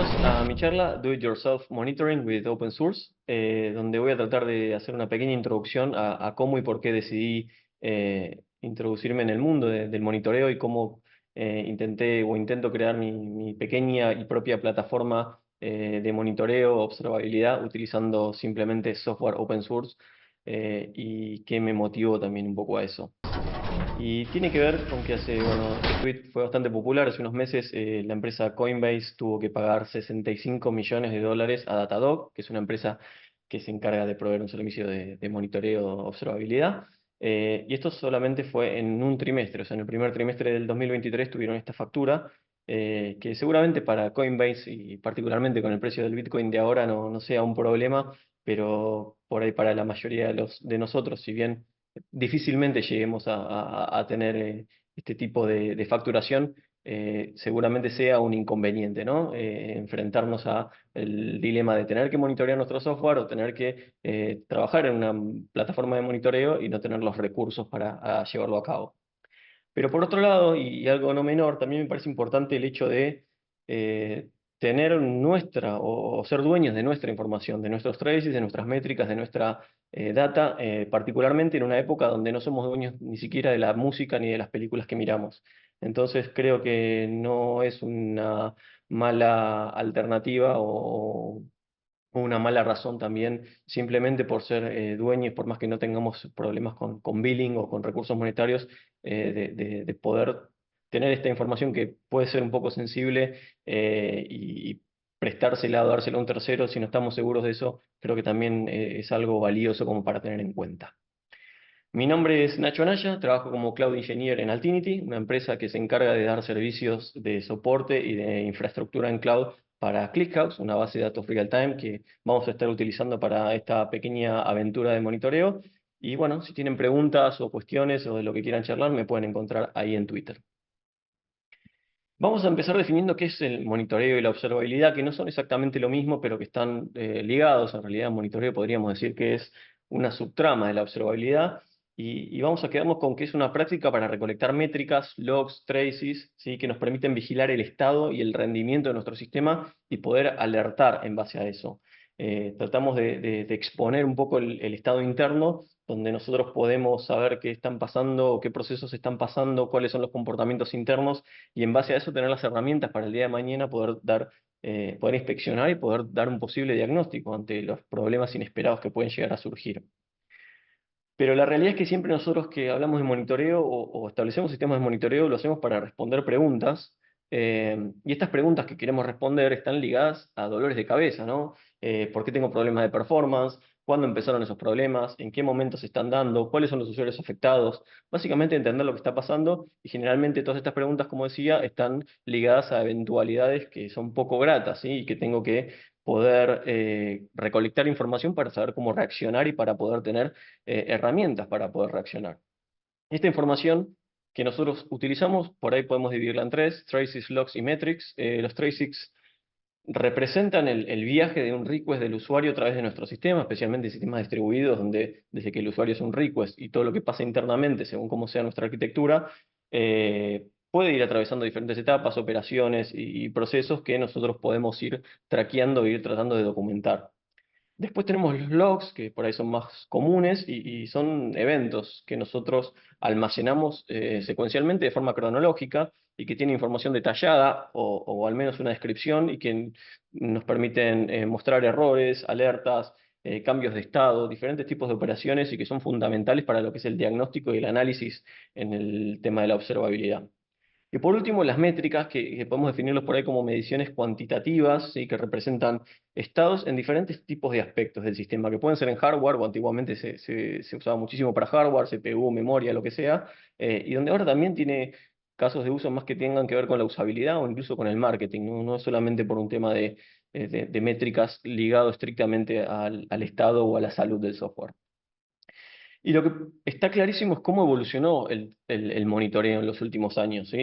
Bienvenidos a mi charla Do It Yourself Monitoring with Open Source, donde voy a tratar de hacer una pequeña introducción a cómo y por qué decidí introducirme en el mundo del monitoreo y cómo intenté o intento crear mi pequeña y propia plataforma de monitoreo, observabilidad, utilizando simplemente software open source y qué me motivó también un poco a eso. Y tiene que ver con que bueno, este tweet fue bastante popular. Hace unos meses la empresa Coinbase tuvo que pagar 65 millones de dólares a Datadog, que es una empresa que se encarga de proveer un servicio de monitoreo, observabilidad. Y esto solamente fue en un trimestre, o sea, en el primer trimestre del 2023 tuvieron esta factura, que seguramente para Coinbase y particularmente con el precio del Bitcoin de ahora no sea un problema, pero por ahí para la mayoría de nosotros, si bien difícilmente lleguemos a tener este tipo de facturación, seguramente sea un inconveniente, ¿no? Enfrentarnos a el dilema de tener que monitorear nuestro software o tener que trabajar en una plataforma de monitoreo y no tener los recursos para llevarlo a cabo. Pero por otro lado, y algo no menor, también me parece importante el hecho de eh, tener nuestra o ser dueños de nuestra información, de nuestros traces, de nuestras métricas, de nuestra data, particularmente en una época donde no somos dueños ni siquiera de la música ni de las películas que miramos. Entonces creo que no es una mala alternativa o una mala razón también, simplemente por ser dueños, por más que no tengamos problemas con billing o con recursos monetarios, de poder tener esta información que puede ser un poco sensible y prestársela o dársela a un tercero, si no estamos seguros de eso, creo que también es algo valioso como para tener en cuenta. Mi nombre es Nacho Anaya, trabajo como Cloud Engineer en Altinity, una empresa que se encarga de dar servicios de soporte y de infraestructura en cloud para ClickHouse, una base de datos real time que vamos a estar utilizando para esta pequeña aventura de monitoreo. Y bueno, si tienen preguntas o cuestiones o de lo que quieran charlar, me pueden encontrar ahí en Twitter. Vamos a empezar definiendo qué es el monitoreo y la observabilidad, que no son exactamente lo mismo, pero que están ligados. En realidad, monitoreo podríamos decir que es una subtrama de la observabilidad. Y vamos a quedarnos con que es una práctica para recolectar métricas, logs, traces, ¿sí? Que nos permiten vigilar el estado y el rendimiento de nuestro sistema y poder alertar en base a eso. Tratamos de exponer un poco el estado interno, donde nosotros podemos saber qué están pasando, qué procesos están pasando, cuáles son los comportamientos internos y en base a eso tener las herramientas para el día de mañana poder inspeccionar y poder dar un posible diagnóstico ante los problemas inesperados que pueden llegar a surgir. Pero la realidad es que siempre nosotros que hablamos de monitoreo o establecemos sistemas de monitoreo lo hacemos para responder preguntas. Y estas preguntas que queremos responder están ligadas a dolores de cabeza, ¿no? ¿Por qué tengo problemas de performance? ¿Cuándo empezaron esos problemas? ¿En qué momento se están dando? ¿Cuáles son los usuarios afectados? Básicamente entender lo que está pasando y generalmente todas estas preguntas, como decía, están ligadas a eventualidades que son poco gratas, ¿sí? Y que tengo que poder recolectar información para saber cómo reaccionar y para poder tener herramientas para poder reaccionar. Esta información que nosotros utilizamos, por ahí podemos dividirla en tres: traces, logs y metrics. Los traces representan el viaje de un request del usuario a través de nuestro sistema, especialmente sistemas distribuidos, donde desde que el usuario es un request y todo lo que pasa internamente, según cómo sea nuestra arquitectura, puede ir atravesando diferentes etapas, operaciones y procesos que nosotros podemos ir traqueando e ir tratando de documentar. Después tenemos los logs, que por ahí son más comunes y son eventos que nosotros almacenamos secuencialmente de forma cronológica y que tienen información detallada o al menos una descripción y que nos permiten mostrar errores, alertas, cambios de estado, diferentes tipos de operaciones y que son fundamentales para lo que es el diagnóstico y el análisis en el tema de la observabilidad. Y por último, las métricas, que podemos definirlos por ahí como mediciones cuantitativas, ¿sí? Que representan estados en diferentes tipos de aspectos del sistema, que pueden ser en hardware, o antiguamente se usaba muchísimo para hardware, CPU, memoria, lo que sea, y donde ahora también tiene casos de uso más que tengan que ver con la usabilidad o incluso con el marketing, no es solamente por un tema de métricas ligado estrictamente al estado o a la salud del software. Y lo que está clarísimo es cómo evolucionó el monitoreo en los últimos años, ¿sí?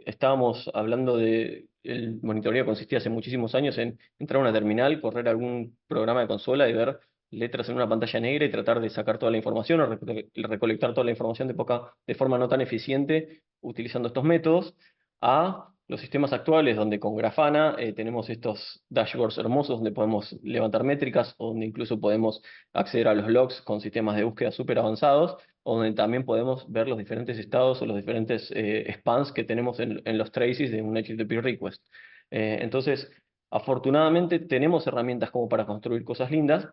Estábamos hablando de el monitoreo consistía hace muchísimos años en entrar a una terminal, correr algún programa de consola y ver letras en una pantalla negra y tratar de sacar toda la información o recolectar toda la información de forma no tan eficiente utilizando estos métodos, a los sistemas actuales donde con Grafana tenemos estos dashboards hermosos donde podemos levantar métricas o donde incluso podemos acceder a los logs con sistemas de búsqueda súper avanzados o donde también podemos ver los diferentes estados o los diferentes spans que tenemos en los traces de un HTTP request. Entonces, afortunadamente tenemos herramientas como para construir cosas lindas.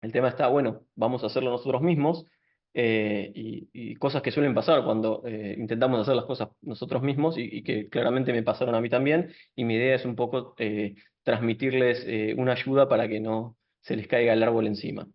El tema está, bueno, vamos a hacerlo nosotros mismos y cosas que suelen pasar cuando intentamos hacer las cosas nosotros mismos y que claramente me pasaron a mí también. Y mi idea es un poco transmitirles una ayuda para que no se les caiga el árbol encima.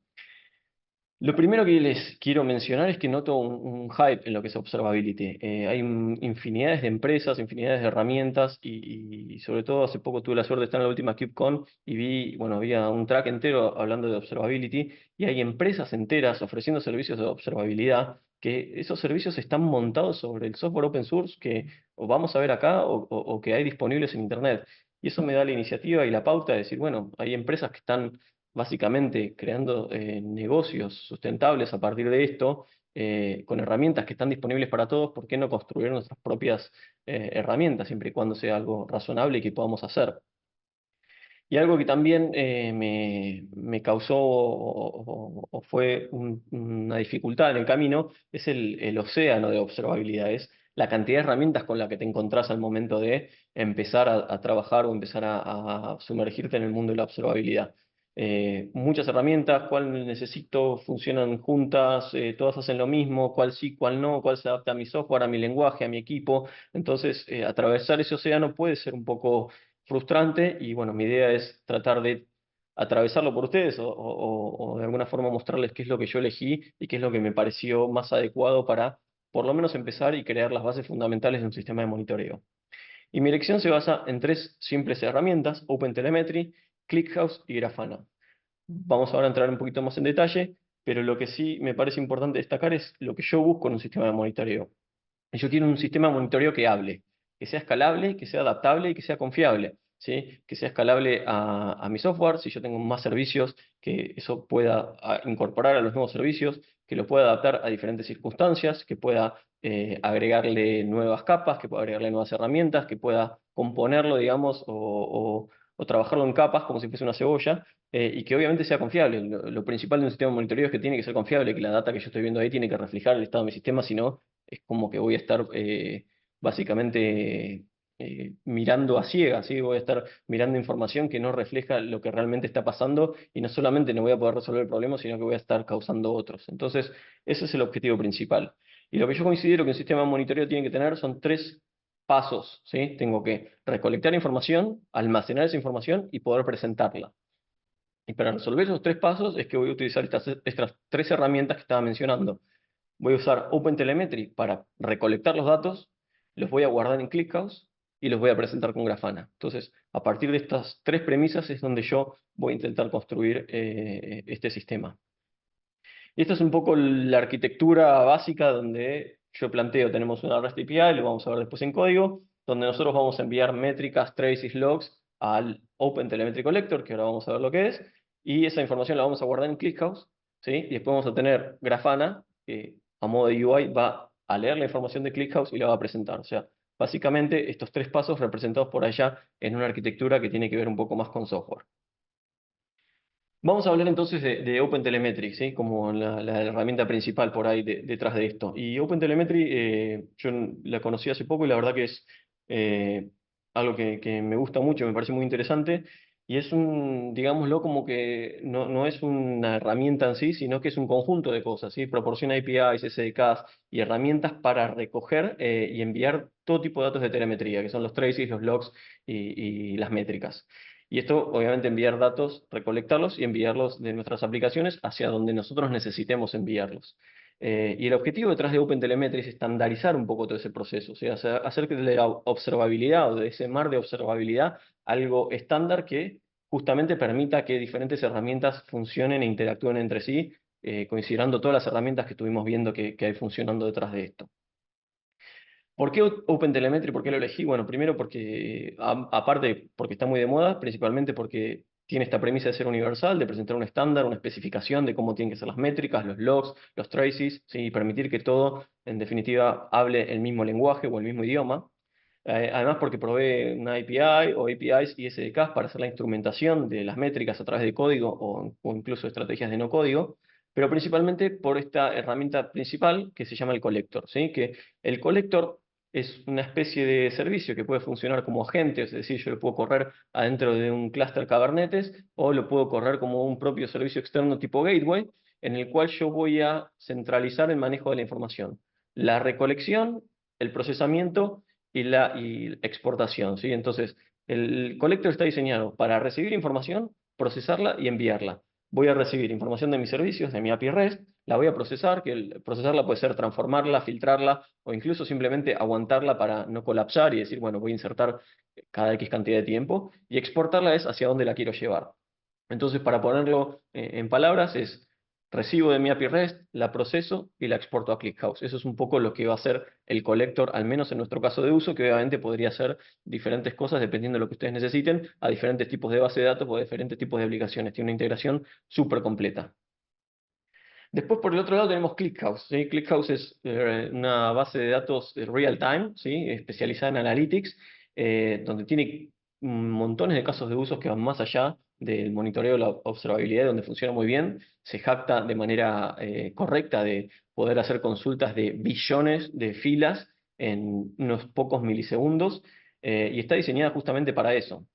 Lo primero que les quiero mencionar es que noto un hype en lo que es observability. Hay infinidades de empresas, infinidades de herramientas y sobre todo hace poco tuve la suerte de estar en la última KubeCon y vi, bueno, había un track entero hablando de observability y hay empresas enteras ofreciendo servicios de observabilidad que esos servicios están montados sobre el software open source que o vamos a ver acá o que hay disponibles en Internet. Y eso me da la iniciativa y la pauta de decir, bueno, hay empresas que están básicamente creando negocios sustentables a partir de esto, con herramientas que están disponibles para todos, ¿por qué no construir nuestras propias herramientas, siempre y cuando sea algo razonable y que podamos hacer? Y algo que también me causó o fue una dificultad en el camino es el océano de observabilidad, es la cantidad de herramientas con la que te encontrás al momento de empezar a trabajar o empezar a sumergirte en el mundo de la observabilidad. Muchas herramientas, cuál necesito, funcionan juntas, todas hacen lo mismo, cuál sí, cuál no, cuál se adapta a mi software, a mi lenguaje, a mi equipo. Entonces, atravesar ese océano puede ser un poco frustrante y bueno, mi idea es tratar de atravesarlo por ustedes o de alguna forma mostrarles qué es lo que yo elegí y qué es lo que me pareció más adecuado para por lo menos empezar y crear las bases fundamentales de un sistema de monitoreo. Y mi elección se basa en tres simples herramientas: OpenTelemetry, ClickHouse y Grafana. Vamos ahora a entrar un poquito más en detalle, pero lo que sí me parece importante destacar es lo que yo busco en un sistema de monitoreo. Yo quiero un sistema de monitoreo que hable, que sea escalable, que sea adaptable y que sea confiable, ¿sí? Que sea escalable a mi software, si yo tengo más servicios, que eso pueda incorporar a los nuevos servicios, que lo pueda adaptar a diferentes circunstancias, que pueda agregarle nuevas capas, que pueda agregarle nuevas herramientas, que pueda componerlo, digamos, o trabajarlo en capas como si fuese una cebolla, y que obviamente sea confiable. Lo principal de un sistema de monitoreo es que tiene que ser confiable, que la data que yo estoy viendo ahí tiene que reflejar el estado de mi sistema, si no es como que voy a estar básicamente mirando a ciegas, ¿sí? Voy a estar mirando información que no refleja lo que realmente está pasando y no solamente no voy a poder resolver el problema, sino que voy a estar causando otros. Entonces, ese es el objetivo principal. Y lo que yo considero que un sistema de monitoreo tiene que tener son tres pasos, ¿sí? Tengo que recolectar información, almacenar esa información y poder presentarla. Y para resolver esos tres pasos es que voy a utilizar estas tres herramientas que estaba mencionando. Voy a usar OpenTelemetry para recolectar los datos, los voy a guardar en ClickHouse y los voy a presentar con Grafana. Entonces, a partir de estas tres premisas es donde yo voy a intentar construir este sistema. Y esta es un poco la arquitectura básica donde yo planteo, tenemos una REST API, lo vamos a ver después en código, donde nosotros vamos a enviar métricas, traces, logs al OpenTelemetry Collector, que ahora vamos a ver lo que es, y esa información la vamos a guardar en ClickHouse, ¿sí? Y después vamos a tener Grafana, que a modo de UI va a leer la información de ClickHouse y la va a presentar. O sea, básicamente estos tres pasos representados por allá en una arquitectura que tiene que ver un poco más con software. Vamos a hablar entonces de OpenTelemetry, ¿sí? Como la herramienta principal por ahí detrás de esto. Y OpenTelemetry yo la conocí hace poco y la verdad que es algo que me gusta mucho, me parece muy interesante. Y es digámoslo, como que no es una herramienta en sí, sino que es un conjunto de cosas, ¿sí? Proporciona APIs, SDKs y herramientas para recoger y enviar todo tipo de datos de telemetría, que son los traces, los logs y las métricas. Y esto, obviamente, enviar datos, recolectarlos y enviarlos de nuestras aplicaciones hacia donde nosotros necesitemos enviarlos. Y el objetivo detrás de OpenTelemetry es estandarizar un poco todo ese proceso, o sea, hacer que de la observabilidad o de ese mar de observabilidad algo estándar que justamente permita que diferentes herramientas funcionen e interactúen entre sí, considerando todas las herramientas que estuvimos viendo que hay funcionando detrás de esto. ¿Por qué OpenTelemetry? ¿Por qué lo elegí? Bueno, primero porque, aparte, porque está muy de moda, principalmente porque tiene esta premisa de ser universal, de presentar un estándar, una especificación de cómo tienen que ser las métricas, los logs, los traces, ¿sí? Y permitir que todo, en definitiva, hable el mismo lenguaje o el mismo idioma. Además porque provee una API o APIs y SDKs para hacer la instrumentación de las métricas a través de código o incluso estrategias de no código, pero principalmente por esta herramienta principal que se llama el collector, ¿sí? Que el collector es una especie de servicio que puede funcionar como agente, es decir, yo lo puedo correr adentro de un clúster Kubernetes o lo puedo correr como un propio servicio externo tipo gateway, en el cual yo voy a centralizar el manejo de la información, la recolección, el procesamiento y exportación, ¿sí? Entonces, el collector está diseñado para recibir información, procesarla y enviarla. Voy a recibir información de mis servicios, de mi API REST, la voy a procesar, que procesarla puede ser transformarla, filtrarla o incluso simplemente aguantarla para no colapsar y decir, bueno, voy a insertar cada X cantidad de tiempo, y exportarla es hacia dónde la quiero llevar. Entonces, para ponerlo en palabras, es recibo de mi API REST, la proceso y la exporto a ClickHouse. Eso es un poco lo que va a hacer el collector, al menos en nuestro caso de uso, que obviamente podría ser diferentes cosas dependiendo de lo que ustedes necesiten, a diferentes tipos de base de datos o a diferentes tipos de aplicaciones. Tiene una integración súper completa. Después, por el otro lado, tenemos ClickHouse, ¿sí? ClickHouse es una base de datos real time, ¿sí? Especializada en analytics, donde tiene montones de casos de usos que van más allá del monitoreo de la observabilidad, donde funciona muy bien. Se jacta de manera correcta de poder hacer consultas de billones de filas en unos pocos milisegundos, y está diseñada justamente para eso.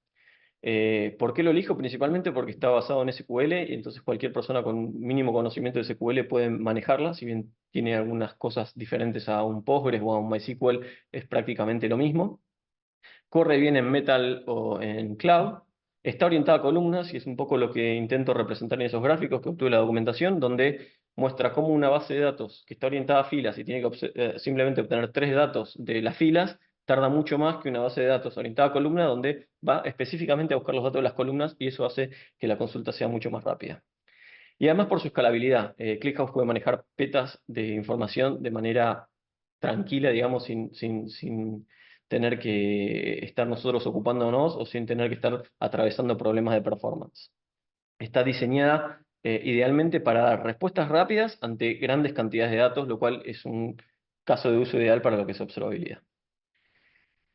¿Por qué lo elijo? Principalmente porque está basado en SQL y entonces cualquier persona con mínimo conocimiento de SQL puede manejarla, si bien tiene algunas cosas diferentes a un Postgres o a un MySQL, es prácticamente lo mismo. Corre bien en Metal o en Cloud. Está orientada a columnas y es un poco lo que intento representar en esos gráficos que obtuve la documentación, donde muestra cómo una base de datos que está orientada a filas y tiene que simplemente obtener tres datos de las filas, tarda mucho más que una base de datos orientada a columna, donde va específicamente a buscar los datos de las columnas y eso hace que la consulta sea mucho más rápida. Y además por su escalabilidad, ClickHouse puede manejar petas de información de manera tranquila, digamos, sin tener que estar nosotros ocupándonos o sin tener que estar atravesando problemas de performance. Está diseñada idealmente para dar respuestas rápidas ante grandes cantidades de datos, lo cual es un caso de uso ideal para lo que es observabilidad.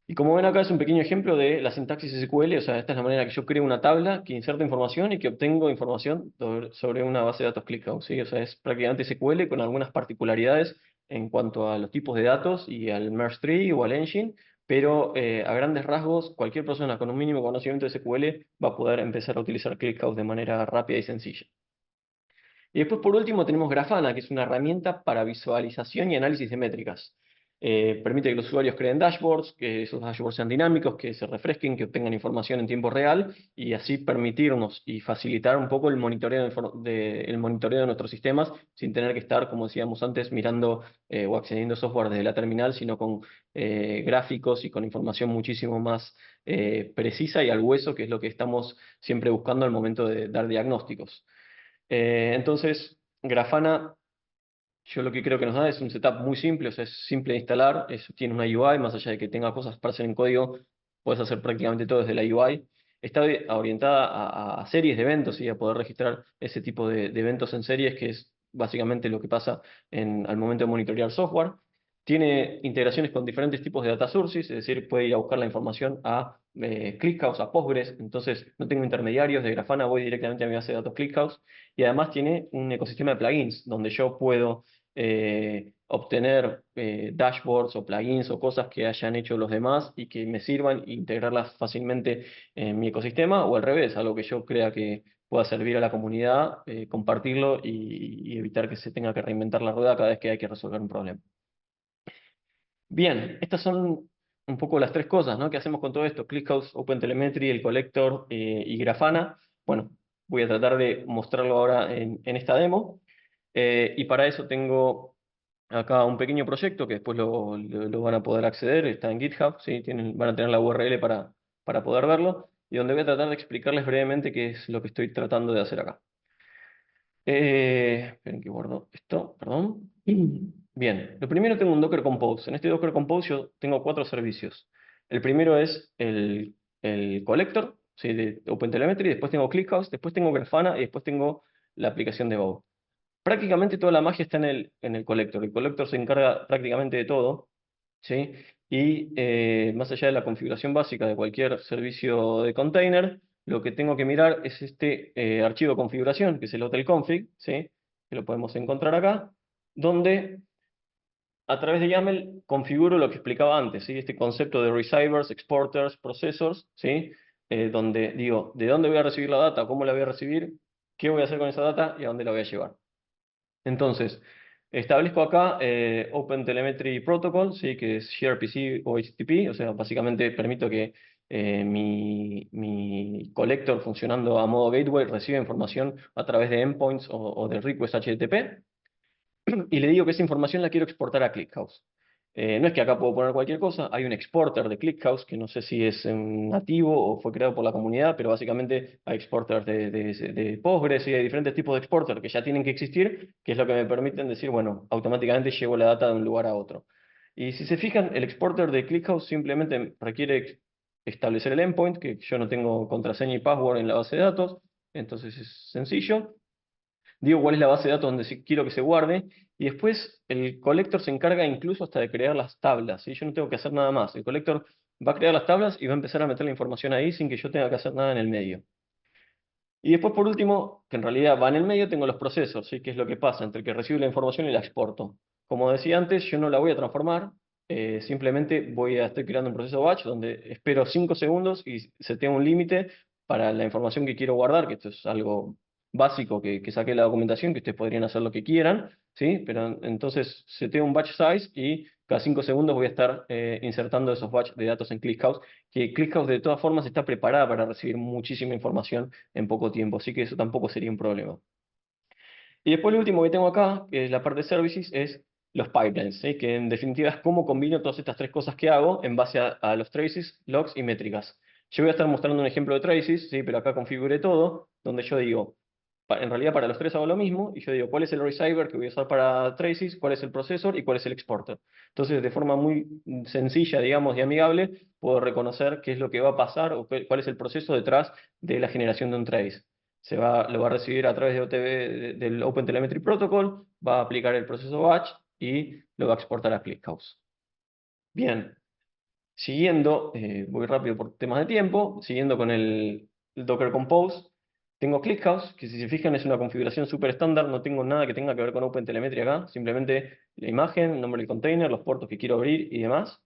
Y como ven acá es un pequeño ejemplo de la sintaxis SQL, o sea, esta es la manera que yo creo una tabla, que inserto información y que obtengo información sobre una base de datos ClickHouse, ¿sí? O sea, es prácticamente SQL con algunas particularidades en cuanto a los tipos de datos y al merge tree o al engine, pero a grandes rasgos, cualquier persona con un mínimo conocimiento de SQL va a poder empezar a utilizar ClickHouse de manera rápida y sencilla. Y después, por último, tenemos Grafana, que es una herramienta para visualización y análisis de métricas. Permite que los usuarios creen dashboards, que esos dashboards sean dinámicos, que se refresquen, que obtengan información en tiempo real y así permitirnos y facilitar un poco el monitoreo el monitoreo de nuestros sistemas sin tener que estar, como decíamos antes, mirando o accediendo a software desde la terminal, sino con gráficos y con información muchísimo más precisa y al hueso, que es lo que estamos siempre buscando al momento de dar diagnósticos. Entonces, Grafana, yo lo que creo que nos da es un setup muy simple, o sea, es simple de instalar, tiene una UI, más allá de que tenga cosas para hacer en código, puedes hacer prácticamente todo desde la UI. Está orientada a series de eventos y a poder registrar ese tipo de eventos en series, que es básicamente lo que pasa al momento de monitorear software. Tiene integraciones con diferentes tipos de data sources, es decir, puede ir a buscar la información a ClickHouse, a Postgres, entonces no tengo intermediarios de Grafana, voy directamente a mi base de datos ClickHouse, y además tiene un ecosistema de plugins donde yo puedo obtener dashboards o plugins o cosas que hayan hecho los demás y que me sirvan e integrarlas fácilmente en mi ecosistema, o al revés, algo que yo crea que pueda servir a la comunidad, compartirlo y evitar que se tenga que reinventar la rueda cada vez que hay que resolver un problema. Bien, estas son un poco las tres cosas, ¿no? ¿Qué hacemos con todo esto? ClickHouse, OpenTelemetry, el Collector y Grafana. Bueno, voy a tratar de mostrarlo ahora en esta demo. Y para eso tengo acá un pequeño proyecto que después lo van a poder acceder, está en GitHub, ¿sí? Van a tener la URL para poder verlo, y donde voy a tratar de explicarles brevemente qué es lo que estoy tratando de hacer acá. Esperen que guardo esto, perdón. Bien, lo primero tengo un Docker Compose. En este Docker Compose yo tengo 4 servicios. El primero es el collector, ¿sí? De OpenTelemetry, después tengo ClickHouse, después tengo Grafana y después tengo la aplicación de Bow. Prácticamente toda la magia está en el collector. El collector se encarga prácticamente de todo, ¿sí? Y más allá de la configuración básica de cualquier servicio de container, lo que tengo que mirar es este archivo de configuración, que es el hotel config, ¿sí? Que lo podemos encontrar acá, donde a través de YAML configuro lo que explicaba antes, ¿sí? Este concepto de receivers, exporters, processors, ¿sí? Donde digo, ¿de dónde voy a recibir la data? ¿Cómo la voy a recibir? ¿Qué voy a hacer con esa data? ¿Y a dónde la voy a llevar? Entonces, establezco acá OpenTelemetry Protocol, ¿sí? Que es gRPC o HTTP, o sea, básicamente permito que mi collector funcionando a modo gateway reciba información a través de endpoints o de request HTTP y le digo que esa información la quiero exportar a ClickHouse. No es que acá puedo poner cualquier cosa, hay un exporter de ClickHouse que no sé si es nativo o fue creado por la comunidad, pero básicamente hay exporters de Postgres y hay diferentes tipos de exporters que ya tienen que existir, que es lo que me permiten decir, bueno, automáticamente llevo la data de un lugar a otro. Y si se fijan, el exporter de ClickHouse simplemente requiere establecer el endpoint, que yo no tengo contraseña y password en la base de datos, entonces es sencillo. Digo cuál es la base de datos donde quiero que se guarde, y después el collector se encarga incluso hasta de crear las tablas, ¿sí? Yo no tengo que hacer nada más. El collector va a crear las tablas y va a empezar a meter la información ahí sin que yo tenga que hacer nada en el medio. Y después, por último, que en realidad va en el medio, tengo los procesos, ¿sí? Que es lo que pasa entre el que recibe la información y la exporto. Como decía antes, yo no la voy a transformar, simplemente estoy creando un proceso batch donde espero 5 segundos y seteo un límite para la información que quiero guardar, que esto es algo básico que saqué de la documentación, que ustedes podrían hacer lo que quieran, ¿sí? Pero entonces seteo un batch size y cada 5 segundos voy a estar insertando esos batch de datos en ClickHouse, que ClickHouse de todas formas está preparada para recibir muchísima información en poco tiempo, así que eso tampoco sería un problema. Y después lo último que tengo acá, que es la parte de services, es los pipelines, ¿sí? Que en definitiva es cómo combino todas estas tres cosas que hago en base a los traces, logs y métricas. Yo voy a estar mostrando un ejemplo de traces, ¿sí? Pero acá configuré todo, donde yo digo, en realidad para los tres hago lo mismo, y yo digo cuál es el receiver que voy a usar para traces, cuál es el processor y cuál es el exporter. Entonces, de forma muy sencilla, digamos, y amigable, puedo reconocer qué es lo que va a pasar o cuál es el proceso detrás de la generación de un trace. Lo va a recibir a través de del OpenTelemetry Protocol, va a aplicar el proceso batch y lo va a exportar a ClickHouse. Bien, siguiendo, voy rápido por temas de tiempo, siguiendo con el Docker Compose, tengo ClickHouse, que si se fijan es una configuración súper estándar, no tengo nada que tenga que ver con OpenTelemetry acá, simplemente la imagen, el nombre del container, los puertos que quiero abrir y demás.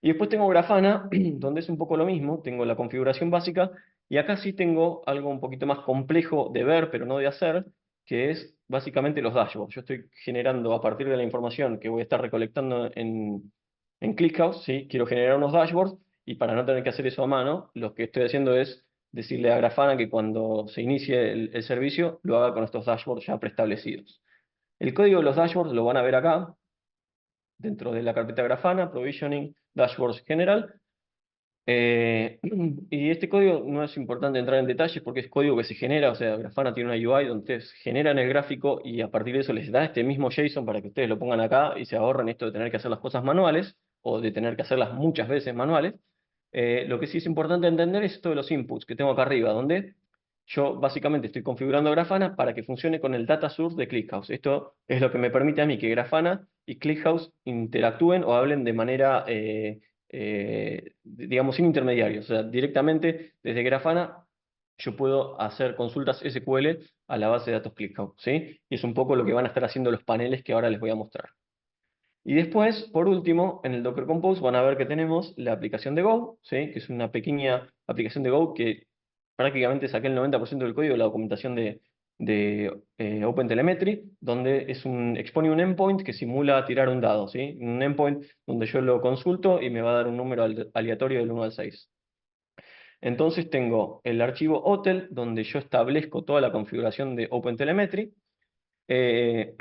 Y después tengo Grafana, donde es un poco lo mismo, tengo la configuración básica, y acá sí tengo algo un poquito más complejo de ver, pero no de hacer, que es básicamente los dashboards. Yo estoy generando a partir de la información que voy a estar recolectando en ClickHouse, ¿sí? Quiero generar unos dashboards, y para no tener que hacer eso a mano, lo que estoy haciendo es decirle a Grafana que cuando se inicie el servicio, lo haga con estos dashboards ya preestablecidos. El código de los dashboards lo van a ver acá, dentro de la carpeta Grafana, Provisioning, Dashboards General. Y este código no es importante entrar en detalles porque es código que se genera, o sea, Grafana tiene una UI donde ustedes generan el gráfico y a partir de eso les da este mismo JSON para que ustedes lo pongan acá y se ahorren esto de tener que hacer las cosas manuales o de tener que hacerlas muchas veces manuales. Lo que sí es importante entender es esto de los inputs que tengo acá arriba, donde yo básicamente estoy configurando Grafana para que funcione con el data source de ClickHouse. Esto es lo que me permite a mí que Grafana y ClickHouse interactúen o hablen de manera, digamos, sin intermediarios. O sea, directamente desde Grafana yo puedo hacer consultas SQL a la base de datos ClickHouse, ¿sí? Y es un poco lo que van a estar haciendo los paneles que ahora les voy a mostrar. Y después, por último, en el Docker Compose van a ver que tenemos la aplicación de Go, ¿sí? Que es una pequeña aplicación de Go que prácticamente saqué el 90% del código de la documentación de OpenTelemetry, donde expone un endpoint que simula tirar un dado, ¿sí? Un endpoint donde yo lo consulto y me va a dar un número aleatorio del 1 al 6. Entonces tengo el archivo hotel, donde yo establezco toda la configuración de OpenTelemetry. Eh,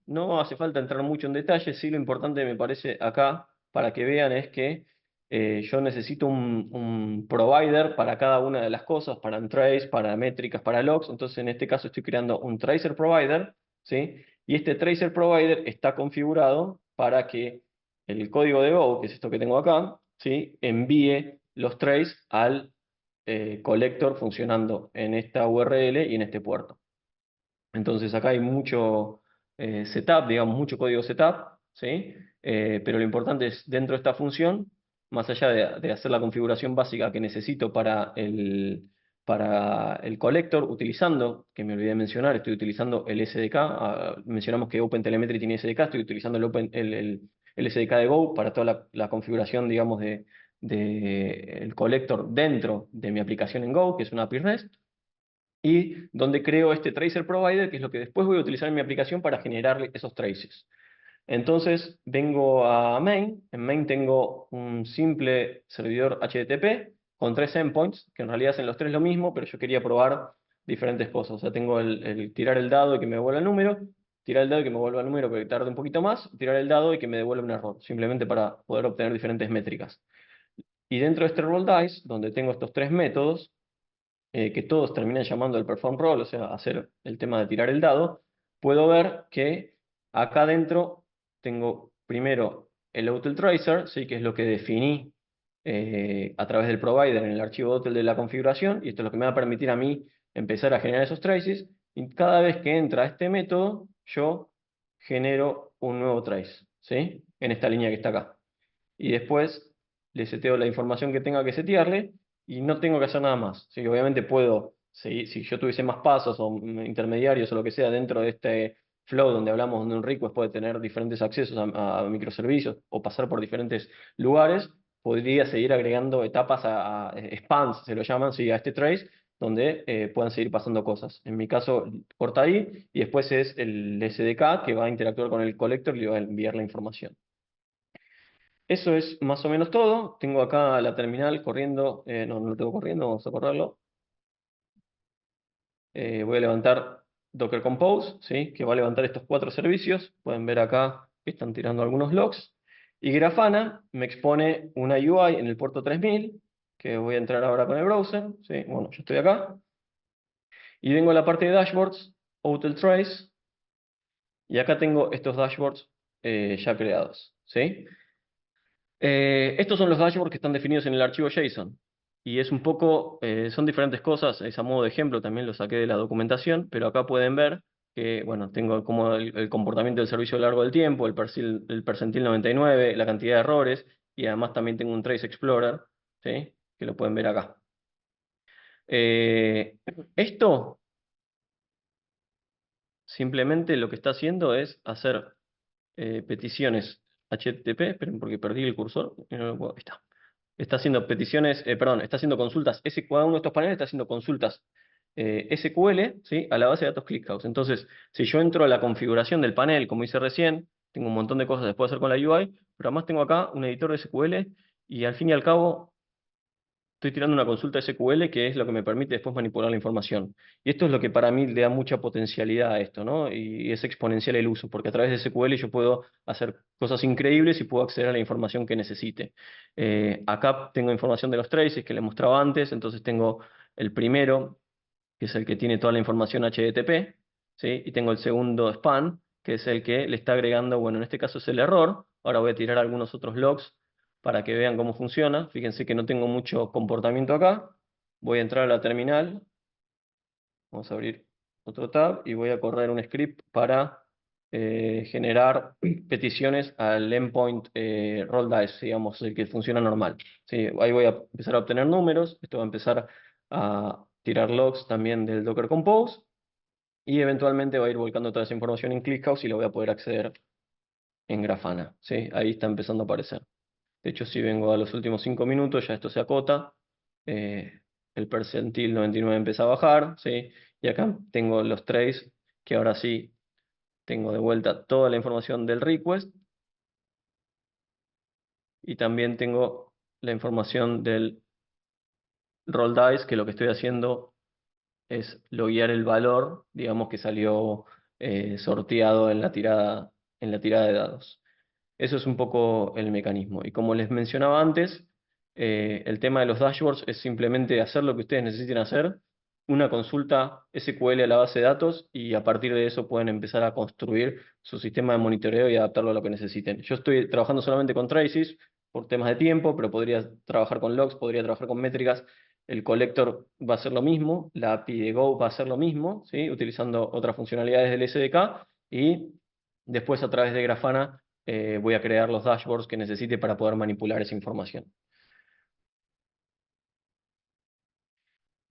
no hace falta entrar mucho en detalle, sí lo importante me parece acá para que vean es que yo necesito un provider para cada una de las cosas, para un trace, para métricas, para logs, entonces en este caso estoy creando un tracer provider, ¿sí? Y este tracer provider está configurado para que el código de Go, que es esto que tengo acá, ¿sí? Envíe los traces al collector funcionando en esta URL y en este puerto. Entonces acá hay mucho setup, digamos, mucho código setup, ¿sí? Pero lo importante es, dentro de esta función, más allá de hacer la configuración básica que necesito para el collector, utilizando, que me olvidé de mencionar, estoy utilizando el SDK, mencionamos que OpenTelemetry tiene SDK, estoy utilizando el SDK de Go para toda la configuración, digamos, el collector dentro de mi aplicación en Go, que es una API REST, y donde creo este tracer provider, que es lo que después voy a utilizar en mi aplicación para generar esos traces. Entonces vengo a main, en main tengo un simple servidor HTTP con 3 endpoints, que en realidad hacen los tres lo mismo, pero yo quería probar diferentes cosas. O sea, tengo el tirar el dado y que me devuelva el número, tirar el dado y que me devuelva el número pero que tarde un poquito más, tirar el dado y que me devuelva un error, simplemente para poder obtener diferentes métricas. Y dentro de este roll dice, donde tengo estos tres métodos, que todos terminan llamando el perform roll, o sea, hacer el tema de tirar el dado, puedo ver que acá adentro tengo primero el hotel tracer, ¿sí? Que es lo que definí a través del provider en el archivo hotel de la configuración, y esto es lo que me va a permitir a mí empezar a generar esos traces, y cada vez que entra este método, yo genero un nuevo trace, ¿sí? En esta línea que está acá. Y después le seteo la información que tenga que setearle, y no tengo que hacer nada más. Sí, obviamente puedo seguir, si yo tuviese más pasos o intermediarios o lo que sea dentro de este flow donde hablamos, donde un request puede tener diferentes accesos a microservicios o pasar por diferentes lugares, podría seguir agregando etapas spans, se lo llaman, sí, a este trace, donde puedan seguir pasando cosas. En mi caso, corta ahí, y después es el SDK que va a interactuar con el collector y le va a enviar la información. Eso es más o menos todo. Tengo acá la terminal corriendo. No, no lo tengo corriendo, vamos a correrlo. Voy a levantar Docker Compose, ¿sí? Que va a levantar estos 4 servicios. Pueden ver acá que están tirando algunos logs. Y Grafana me expone una UI en el puerto 3000, que voy a entrar ahora con el browser, ¿sí? Bueno, yo estoy acá. Y vengo a la parte de dashboards, Hotel Trace, y acá tengo estos dashboards ya creados, ¿sí? Estos son los dashboards que están definidos en el archivo JSON. Y es un poco, son diferentes cosas, es a modo de ejemplo, también lo saqué de la documentación, pero acá pueden ver que, bueno, tengo como el comportamiento del servicio a lo largo del tiempo, el percentil 99, la cantidad de errores, y además también tengo un Trace Explorer, ¿sí? Que lo pueden ver acá. Eh, Esto simplemente lo que está haciendo es hacer peticiones HTTP, esperen porque perdí el cursor, ahí está. Está haciendo peticiones, perdón, está haciendo consultas, cada uno de estos paneles está haciendo consultas SQL, ¿sí? A la base de datos ClickHouse. Entonces, si yo entro a la configuración del panel, como hice recién, tengo un montón de cosas que puedo hacer con la UI, pero además tengo acá un editor de SQL, y al fin y al cabo estoy tirando una consulta SQL, que es lo que me permite después manipular la información. Y esto es lo que para mí le da mucha potencialidad a esto, ¿no? Y es exponencial el uso, porque a través de SQL yo puedo hacer cosas increíbles y puedo acceder a la información que necesite. Acá tengo información de los traces que les mostraba antes, entonces tengo el primero, que es el que tiene toda la información HTTP, ¿sí? Y tengo el segundo span, que es el que le está agregando, bueno, en este caso es el error. Ahora voy a tirar algunos otros logs para que vean cómo funciona. Fíjense que no tengo mucho comportamiento acá. Voy a entrar a la terminal. Vamos a abrir otro tab y voy a correr un script para generar peticiones al endpoint roll dice, digamos, el que funciona normal. Sí, ahí voy a empezar a obtener números. Esto va a empezar a tirar logs también del Docker Compose, y eventualmente va a ir volcando toda esa información en ClickHouse y lo voy a poder acceder en Grafana. ¿Sí? Ahí está empezando a aparecer. De hecho, si vengo a los últimos 5 minutos, ya esto se acota. eh, el percentil 99 empieza a bajar, ¿sí? Y acá tengo los traces, que ahora sí tengo de vuelta toda la información del request, y también tengo la información del roll dice, que lo que estoy haciendo es loguear el valor, digamos, que salió sorteado en la tirada de dados. Eso es un poco el mecanismo. Y como les mencionaba antes, el tema de los dashboards es simplemente hacer lo que ustedes necesiten hacer, una consulta SQL a la base de datos, y a partir de eso pueden empezar a construir su sistema de monitoreo y adaptarlo a lo que necesiten. Yo estoy trabajando solamente con traces por temas de tiempo, pero podría trabajar con logs, podría trabajar con métricas. El collector va a ser lo mismo, la API de Go va a ser lo mismo, ¿sí? Utilizando otras funcionalidades del SDK, y después a través de Grafana voy a crear los dashboards que necesite para poder manipular esa información.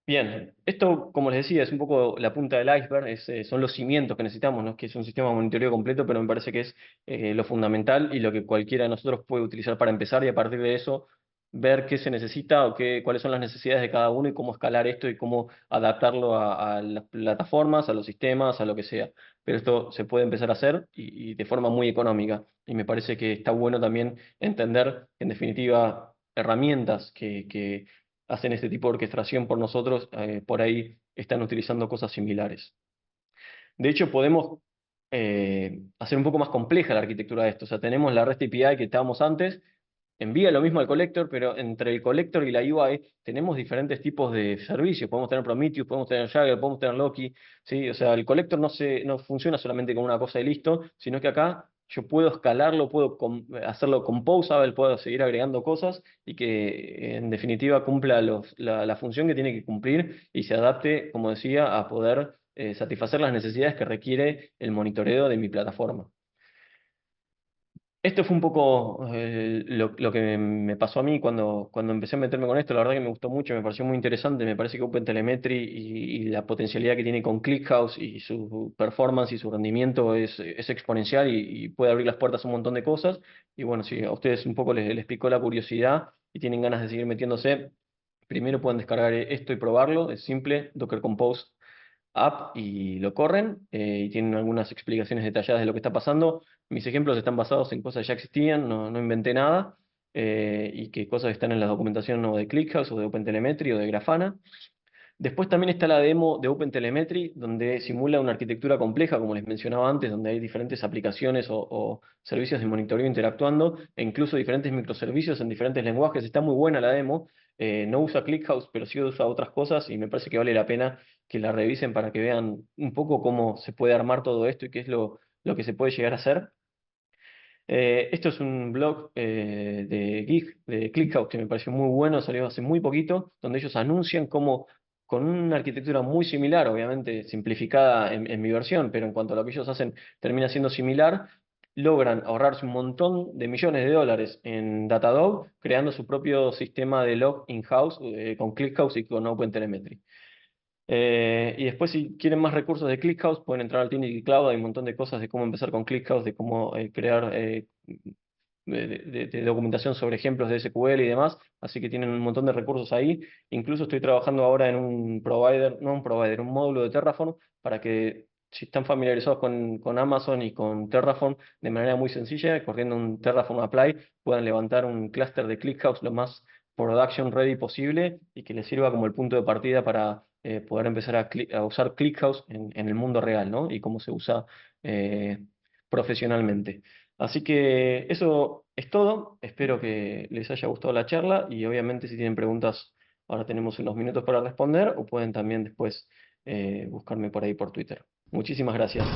Bien, esto, como les decía, es un poco la punta del iceberg, son los cimientos que necesitamos, no es que es un sistema de monitoreo completo, pero me parece que es lo fundamental y lo que cualquiera de nosotros puede utilizar para empezar y a partir de eso ver qué se necesita o cuáles son las necesidades de cada uno y cómo escalar esto y cómo adaptarlo a las plataformas, a los sistemas, a lo que sea. Pero esto se puede empezar a hacer y de forma muy económica y me parece que está bueno también entender, en definitiva, herramientas que hacen este tipo de orquestación por nosotros, por ahí están utilizando cosas similares. De hecho, podemos hacer un poco más compleja la arquitectura de esto. O sea, tenemos la REST API que estábamos antes, envía lo mismo al collector, pero entre el collector y la UI tenemos diferentes tipos de servicios. Podemos tener Prometheus, podemos tener Jagger, podemos tener Loki, ¿sí? O sea, el collector no funciona solamente con una cosa y listo, sino que acá yo puedo escalarlo, puedo hacerlo composable, puedo seguir agregando cosas y que en definitiva cumpla la función que tiene que cumplir y se adapte, como decía, a poder satisfacer las necesidades que requiere el monitoreo de mi plataforma. Esto fue un poco lo que me pasó a mí cuando empecé a meterme con esto. La verdad que me gustó mucho, me pareció muy interesante. Me parece que OpenTelemetry y la potencialidad que tiene con ClickHouse y su performance y su rendimiento es exponencial y puede abrir las puertas a un montón de cosas. Y bueno, si a ustedes un poco les picó la curiosidad y tienen ganas de seguir metiéndose, primero pueden descargar esto y probarlo. Es simple, Docker Compose app y lo corren y tienen algunas explicaciones detalladas de lo que está pasando. Mis ejemplos están basados en cosas que ya existían, no inventé nada y que cosas que están en la documentación o de ClickHouse o de OpenTelemetry o de Grafana. Después también está la demo de OpenTelemetry, donde simula una arquitectura compleja, como les mencionaba antes, donde hay diferentes aplicaciones o servicios de monitoreo interactuando, e incluso diferentes microservicios en diferentes lenguajes. Está muy buena la demo. No usa ClickHouse, pero sí usa otras cosas, y me parece que vale la pena que la revisen para que vean un poco cómo se puede armar todo esto y qué es lo que se puede llegar a hacer. Esto es un blog de Geek, de ClickHouse, que me pareció muy bueno, salió hace muy poquito, donde ellos anuncian cómo, con una arquitectura muy similar, obviamente simplificada en mi versión, pero en cuanto a lo que ellos hacen termina siendo similar, logran ahorrarse un montón de millones de dólares en Datadog, creando su propio sistema de log in-house con ClickHouse y con OpenTelemetry. Y después, si quieren más recursos de ClickHouse, pueden entrar al Trinity Cloud. Hay un montón de cosas de cómo empezar con ClickHouse, de cómo crear de documentación sobre ejemplos de SQL y demás. Así que tienen un montón de recursos ahí. Incluso estoy trabajando ahora en un provider, no un provider, un módulo de Terraform para que, si están familiarizados con Amazon y con Terraform, de manera muy sencilla, corriendo un Terraform Apply, puedan levantar un clúster de ClickHouse lo más production ready posible y que les sirva como el punto de partida para poder empezar a usar ClickHouse en el mundo real, ¿no? Y cómo se usa profesionalmente. Así que eso es todo. Espero que les haya gustado la charla y obviamente si tienen preguntas, ahora tenemos unos minutos para responder o pueden también después buscarme por ahí por Twitter. Muchísimas gracias.